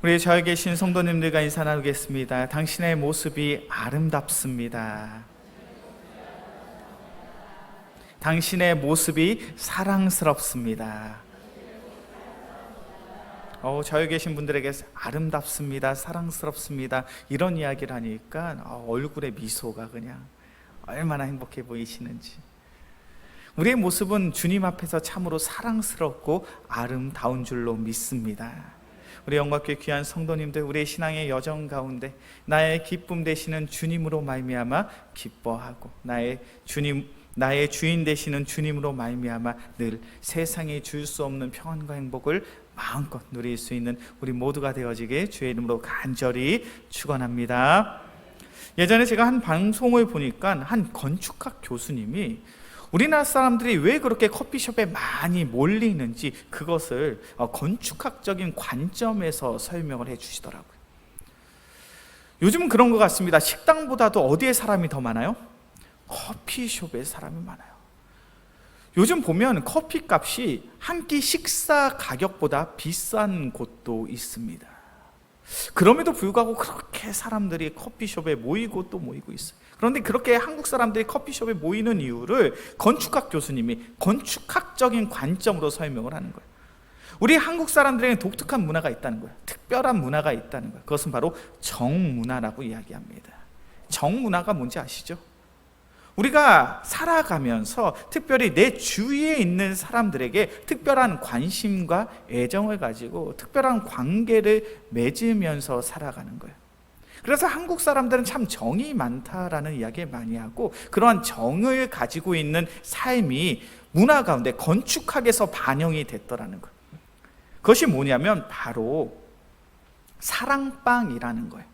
우리 저에 계신 성도님들과 인사 나누겠습니다. 당신의 모습이 아름답습니다. 당신의 모습이 사랑스럽습니다. 저에 계신 분들에게 아름답습니다, 사랑스럽습니다 이런 이야기를 하니까 얼굴에 미소가 그냥 얼마나 행복해 보이시는지. 우리의 모습은 주님 앞에서 참으로 사랑스럽고 아름다운 줄로 믿습니다. 우리 영광교회 귀한 성도님들, 우리의 신앙의 여정 가운데 나의 기쁨 되시는 주님으로 말미암아 기뻐하고 나의 주인 되시는 주님으로 말미암아 늘 세상에 줄 수 없는 평안과 행복을 마음껏 누릴 수 있는 우리 모두가 되어지게 주의 이름으로 간절히 축원합니다. 예전에 제가 한 방송을 보니까 한 건축학 교수님이 우리나라 사람들이 왜 그렇게 커피숍에 많이 몰리는지 그것을 건축학적인 관점에서 설명을 해주시더라고요. 요즘은 그런 것 같습니다. 식당보다도 어디에 사람이 더 많아요? 커피숍에 사람이 많아요. 요즘 보면 커피값이 한 끼 식사 가격보다 비싼 곳도 있습니다. 그럼에도 불구하고 그렇게 사람들이 커피숍에 모이고 또 모이고 있어요. 그런데 그렇게 한국 사람들이 커피숍에 모이는 이유를 건축학 교수님이 건축학적인 관점으로 설명을 하는 거예요. 우리 한국 사람들에게 독특한 문화가 있다는 거예요. 특별한 문화가 있다는 거예요. 그것은 바로 정문화라고 이야기합니다. 정문화가 뭔지 아시죠? 우리가 살아가면서 특별히 내 주위에 있는 사람들에게 특별한 관심과 애정을 가지고 특별한 관계를 맺으면서 살아가는 거예요. 그래서 한국 사람들은 참 정이 많다라는 이야기를 많이 하고, 그러한 정을 가지고 있는 삶이 문화 가운데 건축학에서 반영이 됐더라는 거예요. 그것이 뭐냐면 바로 사랑방이라는 거예요.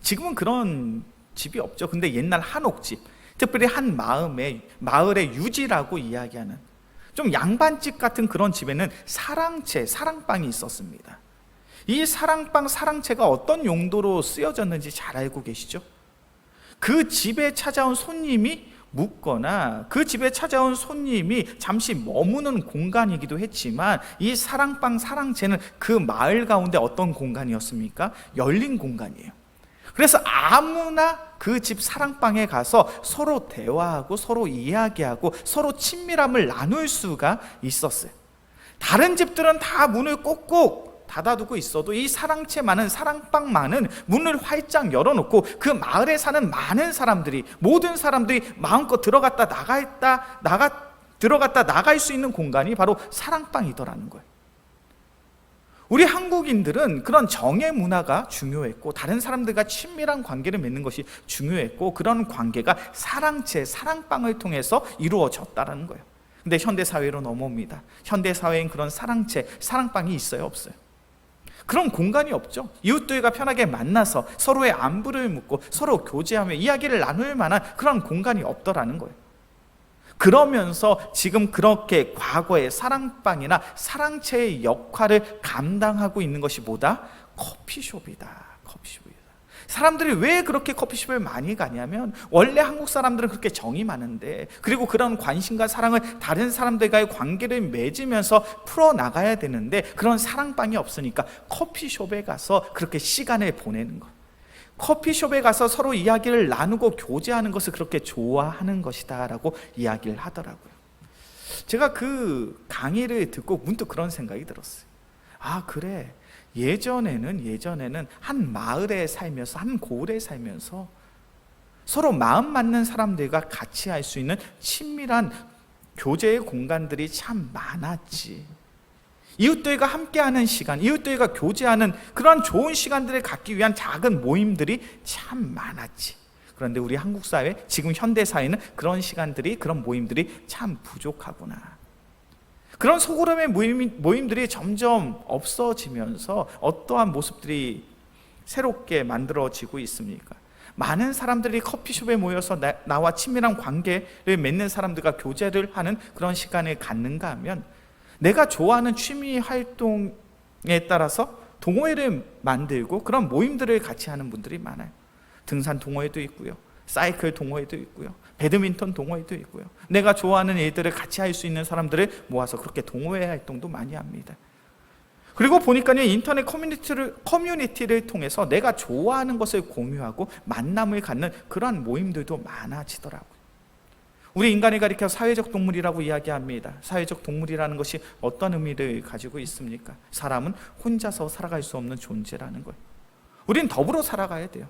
지금은 그런 집이 없죠. 근데 옛날 한옥집, 특별히 한 마을의 유지라고 이야기하는 좀 양반집 같은 그런 집에는 사랑방이 있었습니다. 이 사랑방, 사랑채가 어떤 용도로 쓰여졌는지 잘 알고 계시죠? 그 집에 찾아온 손님이 묵거나 그 집에 찾아온 손님이 잠시 머무는 공간이기도 했지만, 이 사랑방, 사랑채는 그 마을 가운데 어떤 공간이었습니까? 열린 공간이에요. 그래서 아무나 그 집 사랑방에 가서 서로 대화하고 서로 이야기하고 서로 친밀함을 나눌 수가 있었어요. 다른 집들은 다 문을 꼭꼭 닫아두고 있어도 이 사랑채만은, 사랑방만은 문을 활짝 열어놓고 그 마을에 사는 많은 사람들이, 모든 사람들이 마음껏 들어갔다 나갈 수 있는 공간이 바로 사랑방이더라는 거예요. 우리 한국인들은 그런 정의 문화가 중요했고 다른 사람들과 친밀한 관계를 맺는 것이 중요했고, 그런 관계가 사랑채, 사랑방을 통해서 이루어졌다는 거예요. 근데 현대사회로 넘어옵니다. 현대사회엔 그런 사랑채, 사랑방이 있어요, 없어요? 그런 공간이 없죠. 이웃들과 편하게 만나서 서로의 안부를 묻고 서로 교제하며 이야기를 나눌 만한 그런 공간이 없더라는 거예요. 그러면서 지금 그렇게 과거의 사랑방이나 사랑채의 역할을 감당하고 있는 것이 뭐다? 커피숍이다. 사람들이 왜 그렇게 커피숍을 많이 가냐면, 원래 한국 사람들은 그렇게 정이 많은데, 그리고 그런 관심과 사랑을 다른 사람들과의 관계를 맺으면서 풀어나가야 되는데 그런 사랑방이 없으니까 커피숍에 가서 그렇게 시간을 보내는 것, 커피숍에 가서 서로 이야기를 나누고 교제하는 것을 그렇게 좋아하는 것이다 라고 이야기를 하더라고요. 제가 그 강의를 듣고 문득 그런 생각이 들었어요. 아, 그래, 예전에는 한 마을에 살면서, 한 고을에 살면서 서로 마음 맞는 사람들과 같이 할 수 있는 친밀한 교제의 공간들이 참 많았지. 이웃들과 함께하는 시간, 이웃들과 교제하는 그런 좋은 시간들을 갖기 위한 작은 모임들이 참 많았지. 그런데 우리 한국 사회, 지금 현대 사회는 그런 시간들이, 그런 모임들이 참 부족하구나. 그런 소그룹의 모임들이 점점 없어지면서 어떠한 모습들이 새롭게 만들어지고 있습니까? 많은 사람들이 커피숍에 모여서 나와 친밀한 관계를 맺는 사람들과 교제를 하는 그런 시간을 갖는가 하면, 내가 좋아하는 취미 활동에 따라서 동호회를 만들고 그런 모임들을 같이 하는 분들이 많아요. 등산 동호회도 있고요, 사이클 동호회도 있고요, 배드민턴 동호회도 있고요. 내가 좋아하는 일들을 같이 할 수 있는 사람들을 모아서 그렇게 동호회 활동도 많이 합니다. 그리고 보니까요, 인터넷 커뮤니티를 통해서 내가 좋아하는 것을 공유하고 만남을 갖는 그러한 모임들도 많아지더라고요. 우리 인간을 가리켜 사회적 동물이라고 이야기합니다. 사회적 동물이라는 것이 어떤 의미를 가지고 있습니까? 사람은 혼자서 살아갈 수 없는 존재라는 거예요. 우리는 더불어 살아가야 돼요.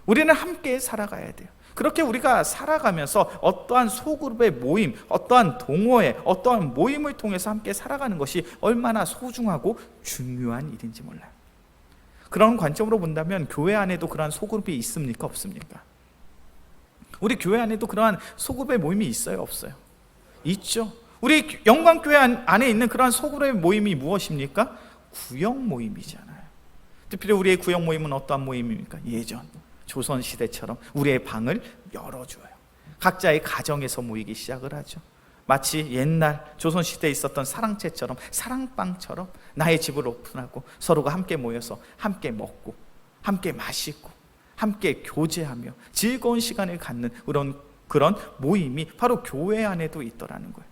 우리는 함께 살아가야 돼요. 그렇게 우리가 살아가면서 어떠한 소그룹의 모임, 어떠한 동호회, 어떠한 모임을 통해서 함께 살아가는 것이 얼마나 소중하고 중요한 일인지 몰라요. 그런 관점으로 본다면 교회 안에도 그러한 소그룹이 있습니까? 없습니까? 우리 교회 안에도 그러한 소그룹의 모임이 있어요? 없어요? 있죠. 우리 영광교회 안에 있는 그러한 소그룹의 모임이 무엇입니까? 구역 모임이잖아요. 특별히 우리의 구역 모임은 어떠한 모임입니까? 예전 조선시대처럼 우리의 방을 열어줘요. 각자의 가정에서 모이기 시작을 하죠. 마치 옛날 조선시대에 있었던 사랑채처럼, 사랑방처럼 나의 집을 오픈하고 서로가 함께 모여서 함께 먹고 함께 마시고 함께 교제하며 즐거운 시간을 갖는 그런 모임이 바로 교회 안에도 있더라는 거예요.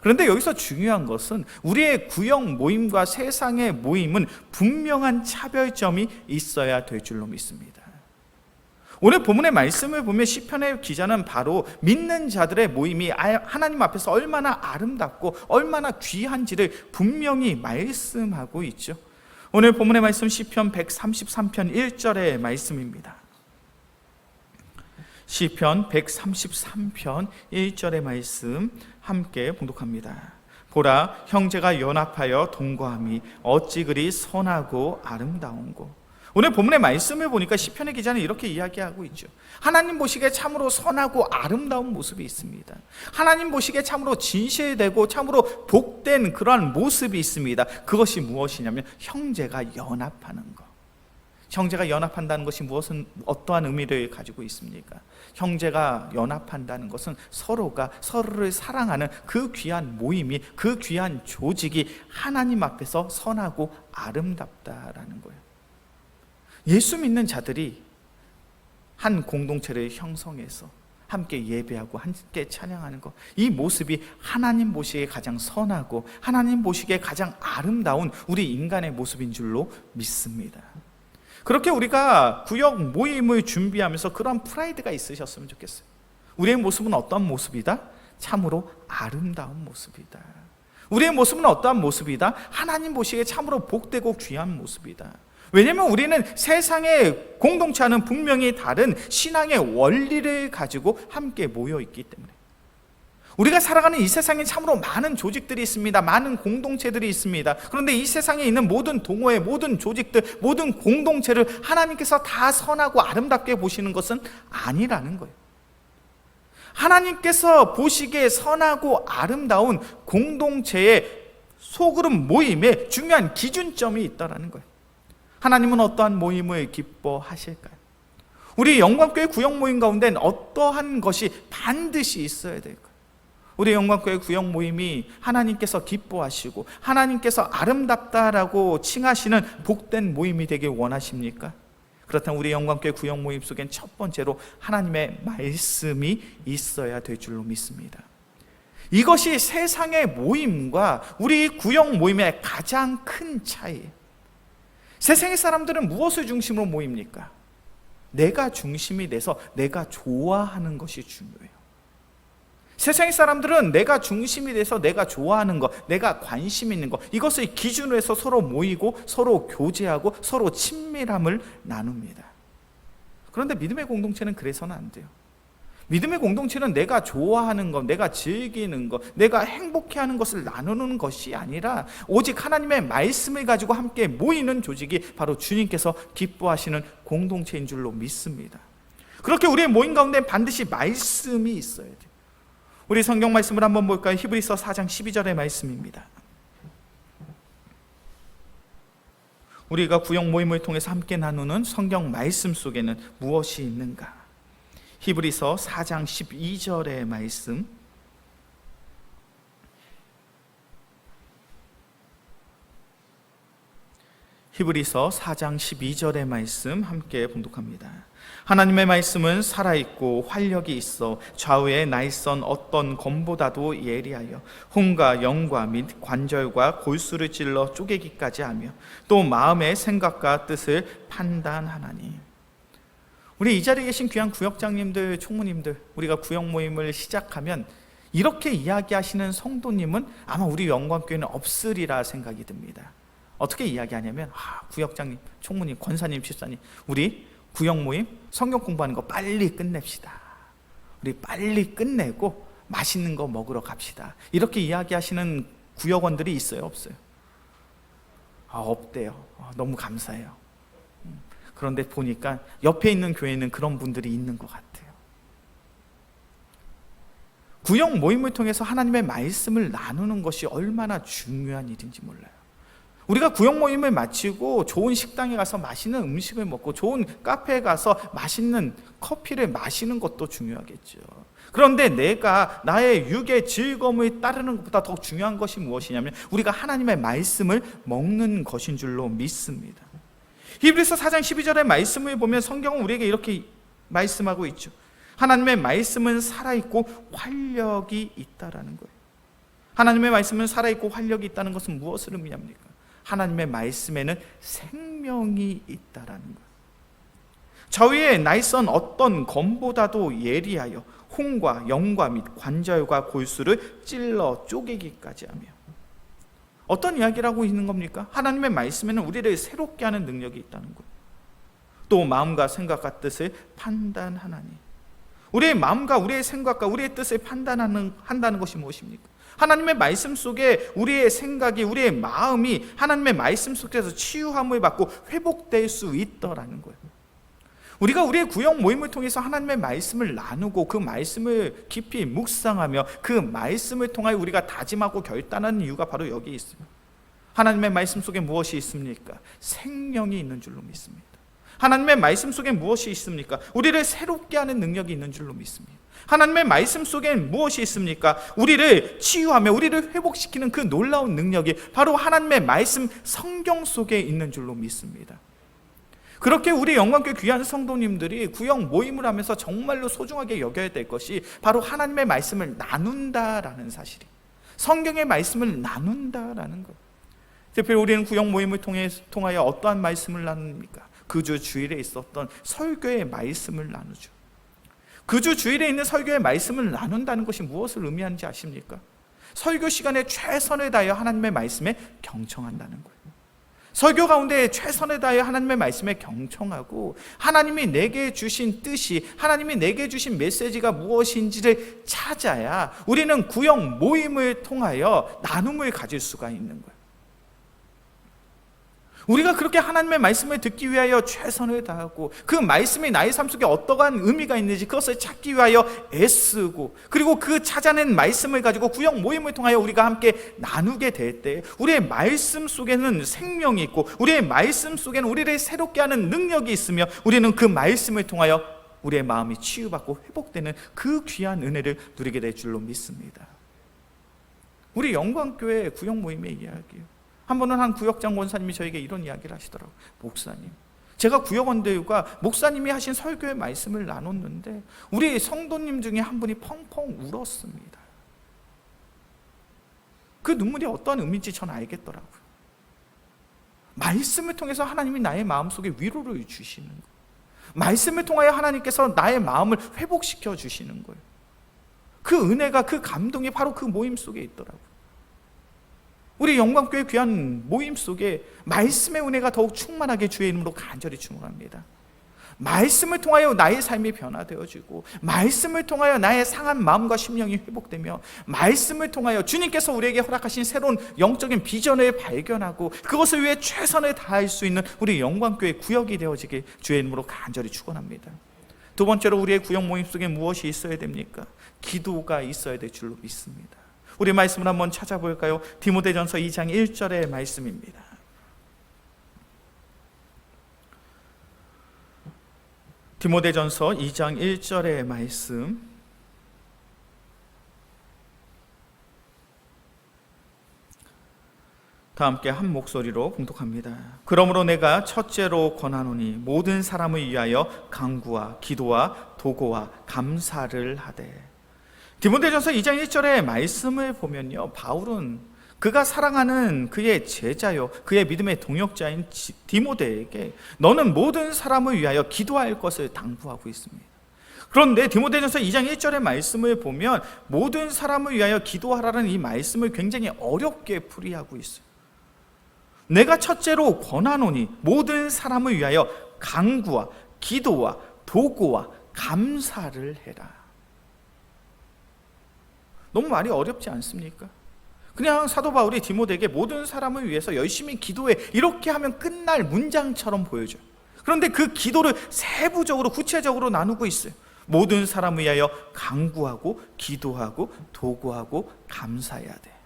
그런데 여기서 중요한 것은 우리의 구역 모임과 세상의 모임은 분명한 차별점이 있어야 될 줄로 믿습니다. 오늘 본문의 말씀을 보면 시편의 기자는 바로 믿는 자들의 모임이 하나님 앞에서 얼마나 아름답고 얼마나 귀한지를 분명히 말씀하고 있죠. 오늘 본문의 말씀 시편 133편 1절의 말씀입니다. 시편 133편 1절의 말씀 함께 봉독합니다. 보라, 형제가 연합하여 동거함이 어찌 그리 선하고 아름다운고. 오늘 본문의 말씀을 보니까 시편의 기자는 이렇게 이야기하고 있죠. 하나님 보시기에 참으로 선하고 아름다운 모습이 있습니다. 하나님 보시기에 참으로 진실되고 참으로 복된 그러한 모습이 있습니다. 그것이 무엇이냐면 형제가 연합하는 것. 형제가 연합한다는 것이 어떠한 의미를 가지고 있습니까? 형제가 연합한다는 것은 서로가 서로를 사랑하는 그 귀한 모임이, 그 귀한 조직이 하나님 앞에서 선하고 아름답다라는 거예요. 예수 믿는 자들이 한 공동체를 형성해서 함께 예배하고 함께 찬양하는 것, 이 모습이 하나님 보시기에 가장 선하고 하나님 보시기에 가장 아름다운 우리 인간의 모습인 줄로 믿습니다. 그렇게 우리가 구역 모임을 준비하면서 그런 프라이드가 있으셨으면 좋겠어요. 우리의 모습은 어떤 모습이다? 참으로 아름다운 모습이다. 우리의 모습은 어떠한 모습이다? 하나님 보시기에 참으로 복되고 귀한 모습이다. 왜냐하면 우리는 세상의 공동체와는 분명히 다른 신앙의 원리를 가지고 함께 모여 있기 때문에, 우리가 살아가는 이 세상에 참으로 많은 조직들이 있습니다. 많은 공동체들이 있습니다. 그런데 이 세상에 있는 모든 동호회, 모든 조직들, 모든 공동체를 하나님께서 다 선하고 아름답게 보시는 것은 아니라는 거예요. 하나님께서 보시기에 선하고 아름다운 공동체의 소그룹 모임에 중요한 기준점이 있다는 거예요. 하나님은 어떠한 모임을 기뻐하실까요? 우리 영광교회 구역 모임 가운데는 어떠한 것이 반드시 있어야 될까요? 우리 영광교회 구역 모임이 하나님께서 기뻐하시고 하나님께서 아름답다라고 칭하시는 복된 모임이 되길 원하십니까? 그렇다면 우리 영광교회 구역 모임 속엔 첫 번째로 하나님의 말씀이 있어야 될 줄로 믿습니다. 이것이 세상의 모임과 우리 구역 모임의 가장 큰 차이예요. 세상의 사람들은 무엇을 중심으로 모입니까? 내가 중심이 돼서 내가 좋아하는 것이 중요해요. 세상의 사람들은 내가 중심이 돼서 내가 좋아하는 것, 내가 관심 있는 것, 이것을 기준으로 해서 서로 모이고 서로 교제하고 서로 친밀함을 나눕니다. 그런데 믿음의 공동체는 그래서는 안 돼요. 믿음의 공동체는 내가 좋아하는 것, 내가 즐기는 것, 내가 행복해하는 것을 나누는 것이 아니라 오직 하나님의 말씀을 가지고 함께 모이는 조직이 바로 주님께서 기뻐하시는 공동체인 줄로 믿습니다. 그렇게 우리의 모임 가운데 반드시 말씀이 있어야 돼요. 우리 성경 말씀을 한번 볼까요? 히브리서 4장 12절의 말씀입니다. 우리가 구역 모임을 통해서 함께 나누는 성경 말씀 속에는 무엇이 있는가? 히브리서 4장 12절의 말씀, 히브리서 4장 12절의 말씀 함께 봉독합니다. 하나님의 말씀은 살아있고 활력이 있어 좌우의 날선 어떤 검보다도 예리하여 혼과 영과 및 관절과 골수를 찔러 쪼개기까지 하며 또 마음의 생각과 뜻을 판단하나니. 우리 이 자리에 계신 귀한 구역장님들, 총무님들, 우리가 구역 모임을 시작하면 이렇게 이야기하시는 성도님은 아마 우리 영광교회는 없으리라 생각이 듭니다. 어떻게 이야기하냐면, 구역장님, 총무님, 권사님, 집사님, 우리 구역 모임 성경 공부하는 거 빨리 끝냅시다. 우리 빨리 끝내고 맛있는 거 먹으러 갑시다. 이렇게 이야기하시는 구역원들이 있어요, 없어요? 없대요. 너무 감사해요. 그런데 보니까 옆에 있는 교회는 그런 분들이 있는 것 같아요. 구역 모임을 통해서 하나님의 말씀을 나누는 것이 얼마나 중요한 일인지 몰라요. 우리가 구역 모임을 마치고 좋은 식당에 가서 맛있는 음식을 먹고 좋은 카페에 가서 맛있는 커피를 마시는 것도 중요하겠죠. 그런데 내가 나의 육의 즐거움을 따르는 것보다 더 중요한 것이 무엇이냐면 우리가 하나님의 말씀을 먹는 것인 줄로 믿습니다. 히브리서 4장 12절의 말씀을 보면 성경은 우리에게 이렇게 말씀하고 있죠. 하나님의 말씀은 살아있고 활력이 있다라는 거예요. 하나님의 말씀은 살아있고 활력이 있다는 것은 무엇을 의미합니까? 하나님의 말씀에는 생명이 있다라는 거예요. 저희의 날선 어떤 검보다도 예리하여 혼과 영과 및 관절과 골수를 찔러 쪼개기까지 하며. 어떤 이야기를 하고 있는 겁니까? 하나님의 말씀에는 우리를 새롭게 하는 능력이 있다는 거예요. 또 마음과 생각과 뜻을 판단하나니. 우리의 마음과 우리의 생각과 우리의 뜻을 한다는 것이 무엇입니까? 하나님의 말씀 속에 우리의 생각이, 우리의 마음이 하나님의 말씀 속에서 치유함을 받고 회복될 수 있더라는 거예요. 우리가 우리의 구역 모임을 통해서 하나님의 말씀을 나누고 그 말씀을 깊이 묵상하며 그 말씀을 통하여 우리가 다짐하고 결단하는 이유가 바로 여기 있습니다. 하나님의 말씀 속에 무엇이 있습니까? 생명이 있는 줄로 믿습니다. 하나님의 말씀 속에 무엇이 있습니까? 우리를 새롭게 하는 능력이 있는 줄로 믿습니다. 하나님의 말씀 속엔 무엇이 있습니까? 우리를 치유하며 우리를 회복시키는 그 놀라운 능력이 바로 하나님의 말씀 성경 속에 있는 줄로 믿습니다. 그렇게 우리 영광교회 귀한 성도님들이 구역 모임을 하면서 정말로 소중하게 여겨야 될 것이 바로 하나님의 말씀을 나눈다라는 사실이, 성경의 말씀을 나눈다라는 것. 특별히 우리는 구역 모임을 통하여 어떠한 말씀을 나눕니까? 그 주 주일에 있었던 설교의 말씀을 나누죠. 그 주 주일에 있는 설교의 말씀을 나눈다는 것이 무엇을 의미하는지 아십니까? 설교 시간에 최선을 다하여 하나님의 말씀에 경청한다는 거예요. 설교 가운데 최선을 다하여 하나님의 말씀에 경청하고 하나님이 내게 주신 뜻이, 하나님이 내게 주신 메시지가 무엇인지를 찾아야 우리는 구역 모임을 통하여 나눔을 가질 수가 있는 거예요. 우리가 그렇게 하나님의 말씀을 듣기 위하여 최선을 다하고 그 말씀이 나의 삶 속에 어떠한 의미가 있는지 그것을 찾기 위하여 애쓰고, 그리고 그 찾아낸 말씀을 가지고 구역 모임을 통하여 우리가 함께 나누게 될 때 우리의 말씀 속에는 생명이 있고 우리의 말씀 속에는 우리를 새롭게 하는 능력이 있으며 우리는 그 말씀을 통하여 우리의 마음이 치유받고 회복되는 그 귀한 은혜를 누리게 될 줄로 믿습니다. 우리 영광교회 구역 모임의 이야기예요. 한 번은 한 구역장 권사님이 저에게 이런 이야기를 하시더라고요. 목사님, 제가 구역원들과 목사님이 하신 설교의 말씀을 나눴는데 우리 성도님 중에 한 분이 펑펑 울었습니다. 그 눈물이 어떠한 의미인지 저는 알겠더라고요. 말씀을 통해서 하나님이 나의 마음속에 위로를 주시는 거예요. 말씀을 통하여 하나님께서 나의 마음을 회복시켜 주시는 거예요. 그 은혜가, 그 감동이 바로 그 모임 속에 있더라고요. 우리 영광교회 귀한 모임 속에 말씀의 은혜가 더욱 충만하게 주의 이름으로 간절히 축원합니다. 말씀을 통하여 나의 삶이 변화되어지고, 말씀을 통하여 나의 상한 마음과 심령이 회복되며, 말씀을 통하여 주님께서 우리에게 허락하신 새로운 영적인 비전을 발견하고 그것을 위해 최선을 다할 수 있는 우리 영광교회 구역이 되어지길 주의 이름으로 간절히 축원합니다. 두 번째로 우리의 구역 모임 속에 무엇이 있어야 됩니까? 기도가 있어야 될 줄로 믿습니다. 우리 말씀을 한번 찾아볼까요? 디모데전서 2장 1절의 말씀입니다. 디모데전서 2장 1절의 말씀. 다 함께 한 목소리로 봉독합니다. 그러므로 내가 첫째로 권하노니 모든 사람을 위하여 간구와 기도와 도고와 감사를 하되. 디모데전서 2장 1절의 말씀을 보면요, 바울은 그가 사랑하는 그의 제자요 그의 믿음의 동역자인 디모데에게 너는 모든 사람을 위하여 기도할 것을 당부하고 있습니다. 그런데 디모데전서 2장 1절의 말씀을 보면 모든 사람을 위하여 기도하라는 이 말씀을 굉장히 어렵게 풀이하고 있어요. 내가 첫째로 권하노니 모든 사람을 위하여 간구와 기도와 도고와 감사를 해라. 너무 말이 어렵지 않습니까? 그냥 사도 바울이 디모데에게 모든 사람을 위해서 열심히 기도해 이렇게 하면 끝날 문장처럼 보여줘요. 그런데 그 기도를 세부적으로 구체적으로 나누고 있어요. 모든 사람을 위하여 간구하고 기도하고 도구하고 감사해야 돼.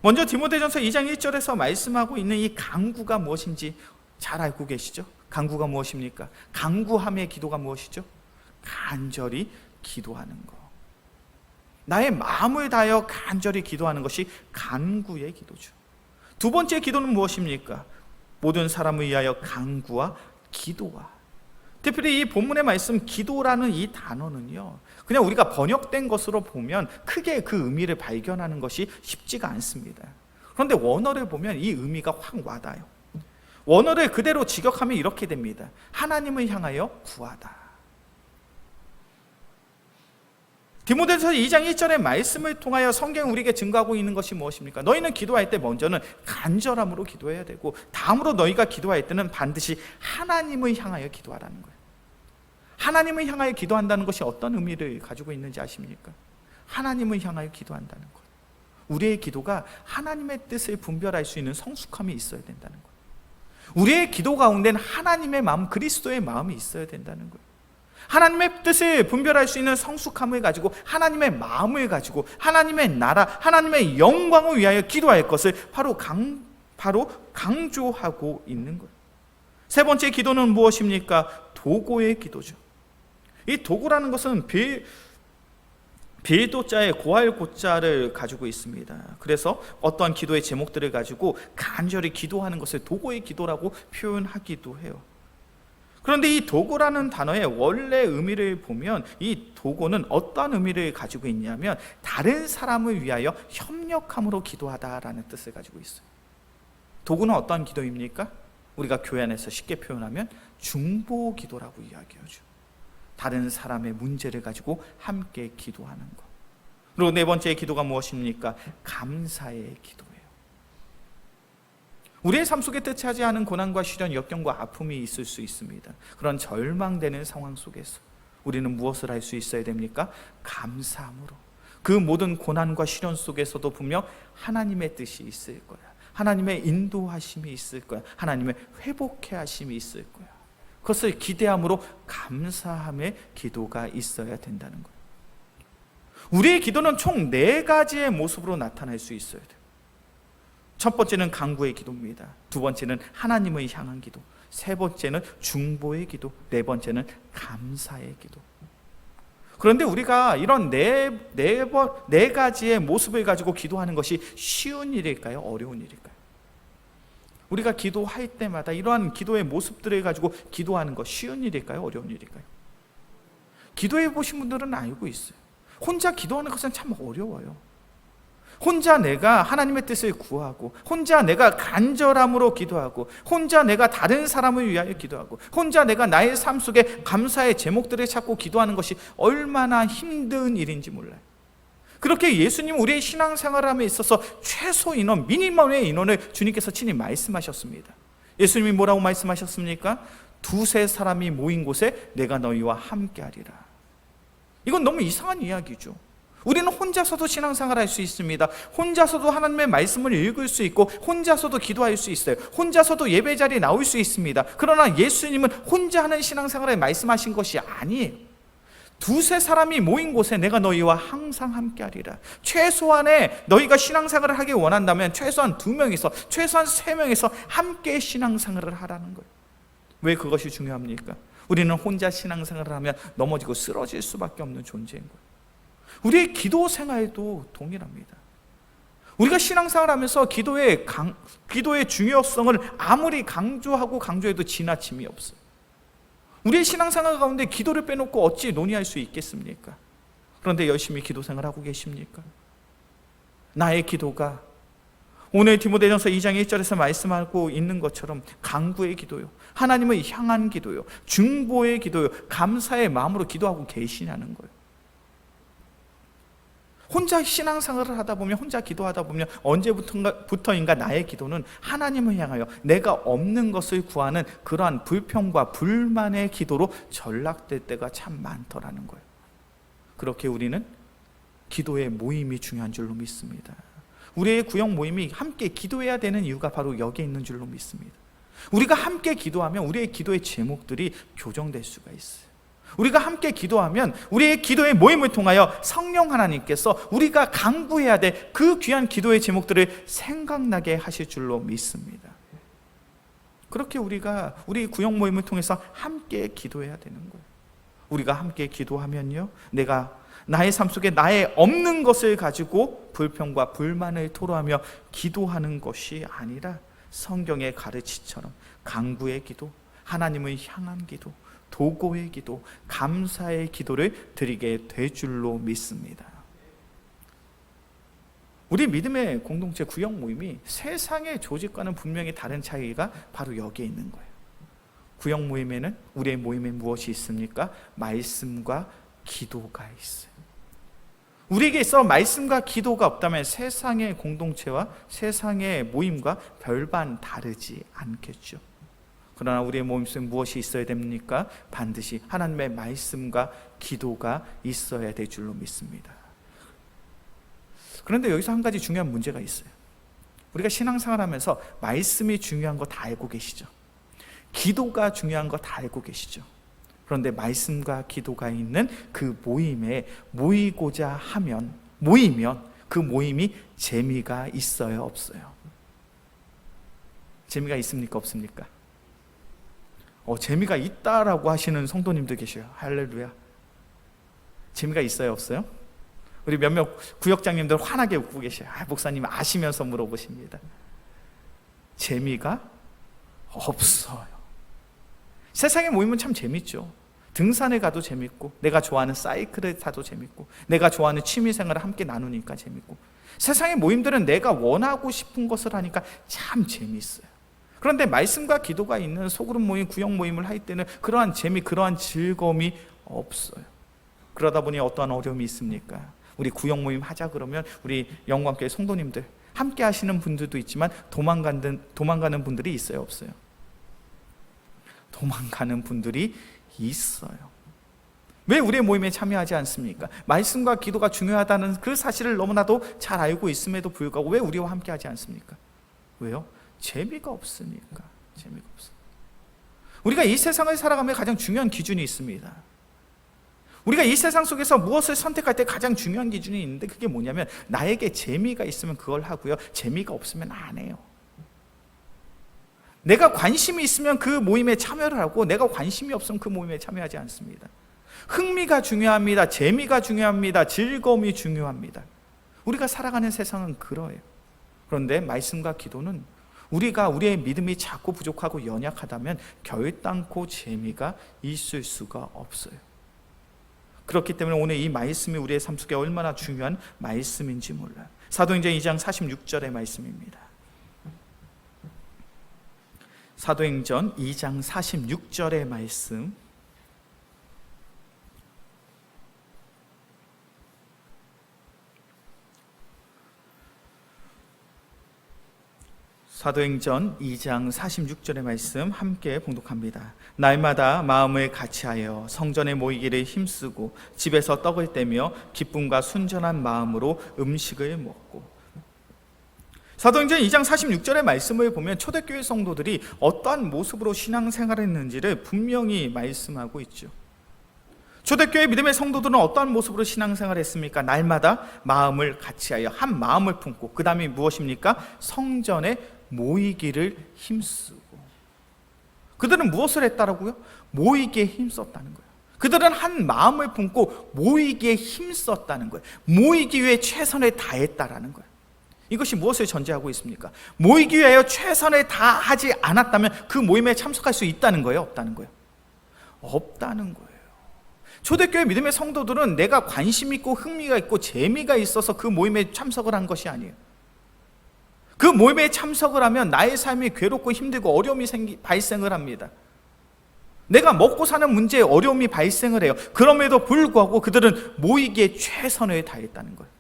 먼저 디모데전서 2장 1절에서 말씀하고 있는 이 간구가 무엇인지 잘 알고 계시죠? 간구가 무엇입니까? 간구함의 기도가 무엇이죠? 간절히 기도하는 것. 나의 마음을 다하여 간절히 기도하는 것이 간구의 기도죠. 두 번째 기도는 무엇입니까? 모든 사람을 위하여 간구와 기도와. 특별히 이 본문의 말씀 기도라는 이 단어는요, 그냥 우리가 번역된 것으로 보면 크게 그 의미를 발견하는 것이 쉽지가 않습니다. 그런데 원어를 보면 이 의미가 확 와닿아요. 원어를 그대로 직역하면 이렇게 됩니다. 하나님을 향하여 구하다. 디모데전서 2장 1절의 말씀을 통하여 성경이 우리에게 증거하고 있는 것이 무엇입니까? 너희는 기도할 때 먼저는 간절함으로 기도해야 되고, 다음으로 너희가 기도할 때는 반드시 하나님을 향하여 기도하라는 거예요. 하나님을 향하여 기도한다는 것이 어떤 의미를 가지고 있는지 아십니까? 하나님을 향하여 기도한다는 것. 우리의 기도가 하나님의 뜻을 분별할 수 있는 성숙함이 있어야 된다는 것. 우리의 기도 가운데는 하나님의 마음, 그리스도의 마음이 있어야 된다는 거예요. 하나님의 뜻을 분별할 수 있는 성숙함을 가지고 하나님의 마음을 가지고 하나님의 나라, 하나님의 영광을 위하여 기도할 것을 바로 강조하고 있는 거예요. 세 번째 기도는 무엇입니까? 도고의 기도죠. 이 도고라는 것은 빌도자의 고할 고자를 가지고 있습니다. 그래서 어떠한 기도의 제목들을 가지고 간절히 기도하는 것을 도고의 기도라고 표현하기도 해요. 그런데 이 도고라는 단어의 원래 의미를 보면 이 도고는 어떤 의미를 가지고 있냐면 다른 사람을 위하여 협력함으로 기도하다라는 뜻을 가지고 있어요. 도고는 어떤 기도입니까? 우리가 교회 안에서 쉽게 표현하면 중보 기도라고 이야기하죠. 다른 사람의 문제를 가지고 함께 기도하는 것. 그리고 네 번째 기도가 무엇입니까? 감사의 기도예요. 우리의 삶 속에 뜻하지 않은 고난과 시련, 역경과 아픔이 있을 수 있습니다. 그런 절망되는 상황 속에서 우리는 무엇을 할 수 있어야 됩니까? 감사함으로. 그 모든 고난과 시련 속에서도 분명 하나님의 뜻이 있을 거야. 하나님의 인도하심이 있을 거야. 하나님의 회복해 하심이 있을 거야. 그것을 기대함으로 감사함의 기도가 있어야 된다는 거예요. 우리의 기도는 총 4가지의 모습으로 나타날 수 있어야 돼요. 첫 번째는 간구의 기도입니다. 두 번째는 하나님을 향한 기도. 세 번째는 중보의 기도. 네 번째는 감사의 기도. 그런데 우리가 이런 네 가지의 모습을 가지고 기도하는 것이 쉬운 일일까요? 어려운 일일까요? 우리가 기도할 때마다 이러한 기도의 모습들을 가지고 기도하는 것 쉬운 일일까요? 어려운 일일까요? 기도해 보신 분들은 알고 있어요. 혼자 기도하는 것은 참 어려워요. 혼자 내가 하나님의 뜻을 구하고, 혼자 내가 간절함으로 기도하고, 혼자 내가 다른 사람을 위하여 기도하고, 혼자 내가 나의 삶 속에 감사의 제목들을 찾고 기도하는 것이 얼마나 힘든 일인지 몰라요. 그렇게 예수님 우리의 신앙생활함에 있어서 최소 인원, 미니멈의 인원을 주님께서 친히 말씀하셨습니다. 예수님이 뭐라고 말씀하셨습니까? 2-3 사람이 모인 곳에 내가 너희와 함께하리라. 이건 너무 이상한 이야기죠. 우리는 혼자서도 신앙생활 할 수 있습니다. 혼자서도 하나님의 말씀을 읽을 수 있고, 혼자서도 기도할 수 있어요. 혼자서도 예배 자리에 나올 수 있습니다. 그러나 예수님은 혼자 하는 신앙생활을 말씀하신 것이 아니에요. 2-3 사람이 모인 곳에 내가 너희와 항상 함께하리라. 최소한의 너희가 신앙생활을 하기 원한다면 최소한 2명이서, 최소한 3명이서 함께 신앙생활을 하라는 거예요. 왜 그것이 중요합니까? 우리는 혼자 신앙생활을 하면 넘어지고 쓰러질 수밖에 없는 존재인 거예요. 우리의 기도 생활도 동일합니다. 우리가 신앙생활 하면서 기도의 중요성을 아무리 강조하고 강조해도 지나침이 없어요. 우리의 신앙생활 가운데 기도를 빼놓고 어찌 논의할 수 있겠습니까? 그런데 열심히 기도 생활하고 계십니까? 나의 기도가 오늘 디모데전서 2장 1절에서 말씀하고 있는 것처럼 간구의 기도요, 하나님을 향한 기도요, 중보의 기도요, 감사의 마음으로 기도하고 계시냐는 거예요. 혼자 신앙생활을 하다 보면, 혼자 기도하다 보면 언제부터인가 나의 기도는 하나님을 향하여 내가 없는 것을 구하는 그러한 불평과 불만의 기도로 전락될 때가 참 많더라는 거예요. 그렇게 우리는 기도의 모임이 중요한 줄로 믿습니다. 우리의 구역 모임이 함께 기도해야 되는 이유가 바로 여기에 있는 줄로 믿습니다. 우리가 함께 기도하면 우리의 기도의 제목들이 교정될 수가 있어요. 우리가 함께 기도하면 우리의 기도의 모임을 통하여 성령 하나님께서 우리가 간구해야 될 그 귀한 기도의 제목들을 생각나게 하실 줄로 믿습니다. 그렇게 우리가 우리 구역 모임을 통해서 함께 기도해야 되는 거예요. 우리가 함께 기도하면요, 내가 나의 삶 속에 나의 없는 것을 가지고 불평과 불만을 토로하며 기도하는 것이 아니라 성경의 가르치처럼 간구의 기도, 하나님을 향한 기도, 도고의 기도, 감사의 기도를 드리게 될 줄로 믿습니다. 우리 믿음의 공동체 구역 모임이 세상의 조직과는 분명히 다른 차이가 바로 여기에 있는 거예요. 구역 모임에는, 우리의 모임에 무엇이 있습니까? 말씀과 기도가 있어요. 우리에게 있어 말씀과 기도가 없다면 세상의 공동체와 세상의 모임과 별반 다르지 않겠죠. 그러나 우리의 모임 속에 무엇이 있어야 됩니까? 반드시 하나님의 말씀과 기도가 있어야 될 줄로 믿습니다. 그런데 여기서 한 가지 중요한 문제가 있어요. 우리가 신앙생활하면서 말씀이 중요한 거 다 알고 계시죠? 기도가 중요한 거 다 알고 계시죠? 그런데 말씀과 기도가 있는 그 모임에 모이고자 하면, 모이면 그 모임이 재미가 있어요, 없어요? 재미가 있습니까, 없습니까? 재미가 있다라고 하시는 성도님들 계셔요. 할렐루야. 재미가 있어요, 없어요? 우리 몇몇 구역장님들 환하게 웃고 계셔요. 목사님 아시면서 물어보십니다. 재미가 없어요. 세상에 모이면 참 재밌죠. 등산에 가도 재밌고, 내가 좋아하는 사이클을 타도 재밌고, 내가 좋아하는 취미생활을 함께 나누니까 재밌고, 세상의 모임들은 내가 원하고 싶은 것을 하니까 참 재밌어요. 그런데 말씀과 기도가 있는 소그룹 모임, 구역 모임을 할 때는 그러한 재미, 그러한 즐거움이 없어요. 그러다 보니 어떠한 어려움이 있습니까? 우리 구역 모임 하자 그러면 우리 영광교회 성도님들 함께 하시는 분들도 있지만 도망가는 분들이 있어요, 없어요? 도망가는 분들이 있어요. 왜 우리의 모임에 참여하지 않습니까? 말씀과 기도가 중요하다는 그 사실을 너무나도 잘 알고 있음에도 불구하고 왜 우리와 함께 하지 않습니까? 왜요? 재미가 없으니까. 재미가 없어. 우리가 이 세상을 살아가며 가장 중요한 기준이 있습니다. 우리가 이 세상 속에서 무엇을 선택할 때 가장 중요한 기준이 있는데, 그게 뭐냐면 나에게 재미가 있으면 그걸 하고요, 재미가 없으면 안 해요. 내가 관심이 있으면 그 모임에 참여를 하고, 내가 관심이 없으면 그 모임에 참여하지 않습니다. 흥미가 중요합니다. 재미가 중요합니다. 즐거움이 중요합니다. 우리가 살아가는 세상은 그러해요. 그런데 말씀과 기도는 우리가 우리의 믿음이 작고 부족하고 연약하다면 결단코 재미가 있을 수가 없어요. 그렇기 때문에 오늘 이 말씀이 우리의 삶 속에 얼마나 중요한 말씀인지 몰라요. 사도행전 2장 46절의 말씀입니다. 사도행전 2장 46절의 말씀, 사도행전 2장 46절의 말씀 함께 봉독합니다. 날마다 마음을 같이하여 성전에 모이기를 힘쓰고 집에서 떡을 떼며 기쁨과 순전한 마음으로 음식을 먹고. 사도행전 2장 46절의 말씀을 보면 초대교회 성도들이 어떠한 모습으로 신앙생활을 했는지를 분명히 말씀하고 있죠. 초대교회 믿음의 성도들은 어떠한 모습으로 신앙생활을 했습니까? 날마다 마음을 같이하여 한 마음을 품고, 그 다음에 무엇입니까? 성전에 모이기를 힘쓰고. 그들은 무엇을 했다라고요? 모이기에 힘썼다는 거예요. 그들은 한 마음을 품고 모이기에 힘썼다는 거예요. 모이기 위해 최선을 다했다라는 거예요. 이것이 무엇을 전제하고 있습니까? 모이기 위하여 최선을 다하지 않았다면 그 모임에 참석할 수 있다는 거예요? 없다는 거예요? 없다는 거예요. 초대교회 믿음의 성도들은 내가 관심 있고 흥미가 있고 재미가 있어서 그 모임에 참석을 한 것이 아니에요. 그 모임에 참석을 하면 나의 삶이 괴롭고 힘들고 어려움이 발생을 합니다. 내가 먹고 사는 문제에 어려움이 발생을 해요. 그럼에도 불구하고 그들은 모이기에 최선을 다했다는 거예요.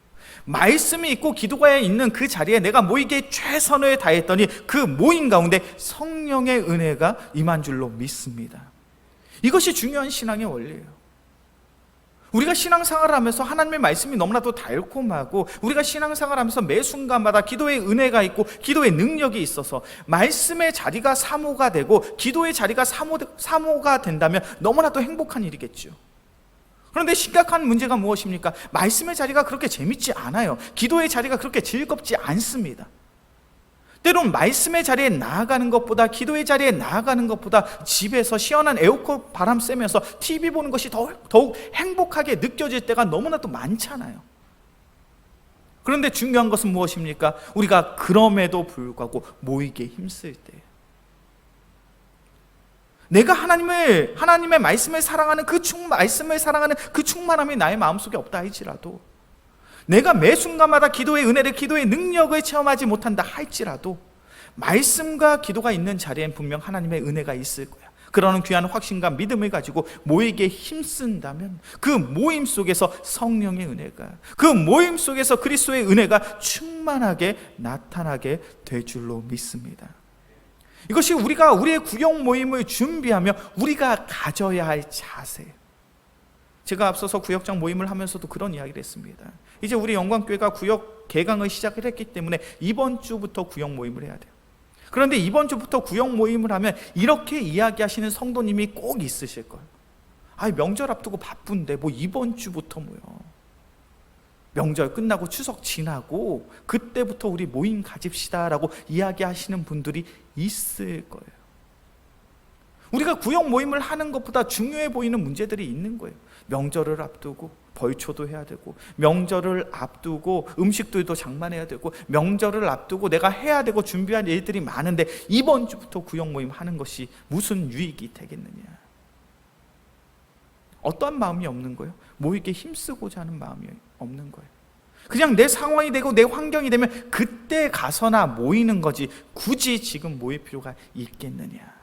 말씀이 있고 기도가 있는 그 자리에 내가 모이기에 최선을 다했더니 그 모임 가운데 성령의 은혜가 임한 줄로 믿습니다. 이것이 중요한 신앙의 원리예요. 우리가 신앙생활을 하면서 하나님의 말씀이 너무나도 달콤하고 우리가 신앙생활을 하면서 매 순간마다 기도의 은혜가 있고 기도의 능력이 있어서 말씀의 자리가 사모가 되고 기도의 자리가 사모가 된다면 너무나도 행복한 일이겠죠. 그런데 심각한 문제가 무엇입니까? 말씀의 자리가 그렇게 재밌지 않아요. 기도의 자리가 그렇게 즐겁지 않습니다. 때론 말씀의 자리에 나아가는 것보다 기도의 자리에 나아가는 것보다 집에서 시원한 에어컨 바람 쐬면서 TV 보는 것이 더욱 행복하게 느껴질 때가 너무나도 많잖아요. 그런데 중요한 것은 무엇입니까? 우리가 그럼에도 불구하고 모이기에 힘쓸 때 내가 하나님의 말씀을 사랑하는 말씀을 사랑하는 그 충만함이 나의 마음속에 없다 할지라도 내가 매 순간마다 기도의 은혜를 기도의 능력을 체험하지 못한다 할지라도 말씀과 기도가 있는 자리엔 분명 하나님의 은혜가 있을 거야. 그러는 귀한 확신과 믿음을 가지고 모이기에 힘쓴다면 그 모임 속에서 성령의 은혜가 그 모임 속에서 그리스도의 은혜가 충만하게 나타나게 될 줄로 믿습니다. 이것이 우리가 우리의 구역 모임을 준비하며 우리가 가져야 할 자세예요. 제가 앞서서 구역장 모임을 하면서도 그런 이야기를 했습니다. 이제 우리 영광교회가 구역 개강을 시작을 했기 때문에 이번 주부터 구역 모임을 해야 돼요. 그런데 이번 주부터 구역 모임을 하면 이렇게 이야기하시는 성도님이 꼭 있으실 거예요. 명절 앞두고 바쁜데 뭐 이번 주부터 뭐요. 명절 끝나고 추석 지나고 그때부터 우리 모임 가집시다 라고 이야기하시는 분들이 있을 거예요. 우리가 구역 모임을 하는 것보다 중요해 보이는 문제들이 있는 거예요. 명절을 앞두고 벌초도 해야 되고 명절을 앞두고 음식들도 장만해야 되고 명절을 앞두고 내가 해야 되고 준비할 일들이 많은데 이번 주부터 구역 모임 하는 것이 무슨 유익이 되겠느냐. 어떠한 마음이 없는 거예요? 모이게 힘쓰고자 하는 마음이 없는 거예요. 그냥 내 상황이 되고 내 환경이 되면 그때 가서나 모이는 거지 굳이 지금 모일 필요가 있겠느냐.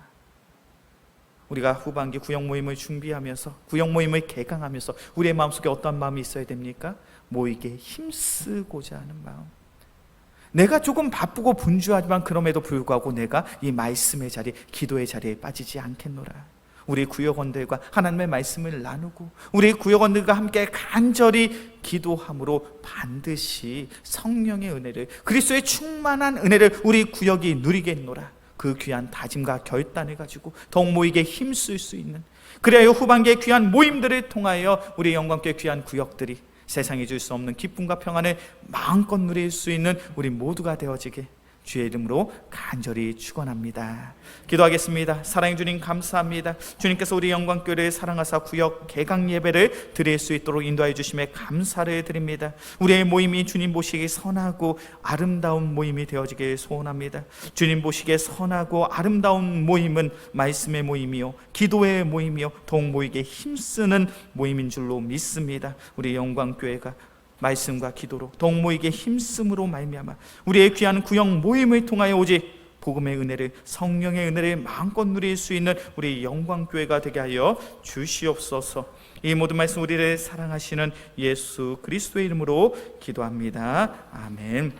우리가 후반기 구역 모임을 준비하면서 구역 모임을 개강하면서 우리의 마음속에 어떤 마음이 있어야 됩니까? 모이게 힘쓰고자 하는 마음. 내가 조금 바쁘고 분주하지만 그럼에도 불구하고 내가 이 말씀의 자리, 기도의 자리에 빠지지 않겠노라. 우리 구역원들과 하나님의 말씀을 나누고 우리 구역원들과 함께 간절히 기도함으로 반드시 성령의 은혜를 그리스도의 충만한 은혜를 우리 구역이 누리겠노라. 그 귀한 다짐과 결단을 가지고 더욱 모이게 힘쓸 수 있는 그래야 후반기의 귀한 모임들을 통하여 우리 영광교회 귀한 구역들이 세상이 줄 수 없는 기쁨과 평안을 마음껏 누릴 수 있는 우리 모두가 되어지게 주의 이름으로 간절히 축원합니다. 기도하겠습니다. 사랑해 주님 감사합니다. 주님께서 우리 영광교회를 사랑하사 구역 개강 예배를 드릴 수 있도록 인도하여 주심에 감사를 드립니다. 우리의 모임이 주님 보시기에 선하고 아름다운 모임이 되어지길 소원합니다. 주님 보시기에 선하고 아름다운 모임은 말씀의 모임이요 기도의 모임이요 더욱 모이게 힘쓰는 모임인 줄로 믿습니다. 우리 영광교회가 말씀과 기도로 더욱 모이게 힘쓰므로 말미암아 우리의 귀한 구역 모임을 통하여 오직 복음의 은혜를 성령의 은혜를 마음껏 누릴 수 있는 우리 영광교회가 되게 하여 주시옵소서. 이 모든 말씀 우리를 사랑하시는 예수 그리스도의 이름으로 기도합니다. 아멘.